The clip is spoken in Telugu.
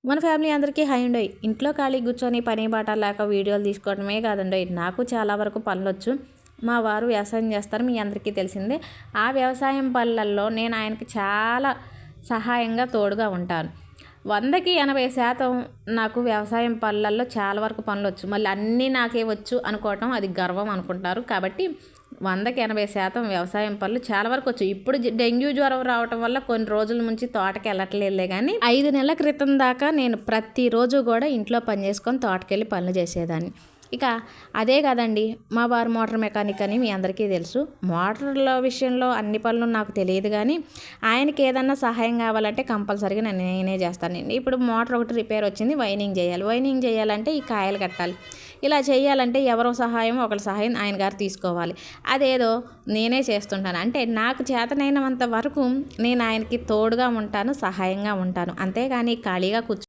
మన ఫ్యామిలీ అందరికీ హాయ్ అండి. ఇంట్లో ఖాళీ కూర్చొని పని బాట లేక వీడియోలు తీసుకోవడమే కాదండి, నాకు చాలా వరకు పనులొచ్చు. మా వారు వ్యవసాయం చేస్తారు, మీ అందరికీ తెలిసిందే. ఆ వ్యవసాయం పనులలో నేను ఆయనకి చాలా సహాయంగా తోడుగా ఉంటాను. 100కి 80% నాకు వ్యవసాయం పనులలో చాలా వరకు పనులొచ్చు. మళ్ళీ అన్నీ నాకే వచ్చు అనుకోవటం అది గర్వం అనుకుంటారు. కాబట్టి 100కి 80% వ్యవసాయం పనులు చాలా వరకు వచ్చు. ఇప్పుడు డెంగ్యూ జ్వరం రావటం వల్ల కొన్ని రోజుల నుంచి తోటకి వెళ్ళట్లేదులే, కానీ 5 నెలల క్రితం దాకా నేను ప్రతిరోజు కూడా ఇంట్లో పని చేసుకొని తోటకెళ్ళి పనులు చేసేదాన్ని. ఇక అదే కదండి, మా వారు మోటార్ మెకానిక్ అని మీ అందరికీ తెలుసు. మోటార్ల విషయంలో అన్ని పనులు నాకు తెలియదు, కానీ ఆయనకి ఏదన్నా సహాయం కావాలంటే కంపల్సరీగా నేనే చేస్తానండి. ఇప్పుడు మోటార్ ఒకటి రిపేర్ వచ్చింది, వైనింగ్ చేయాలి. వైనింగ్ చేయాలంటే ఈ కాయలు కట్టాలి. ఇలా చేయాలంటే ఎవరో సహాయం ఒకరి సహాయం ఆయన గారు తీసుకోవాలి. అదేదో నేనే చేస్తుంటాను. అంటే నాకు చేతనైనంత వరకు నేను ఆయనకి తోడుగా ఉంటాను, సహాయంగా ఉంటాను. అంతేగాని ఖాళీగా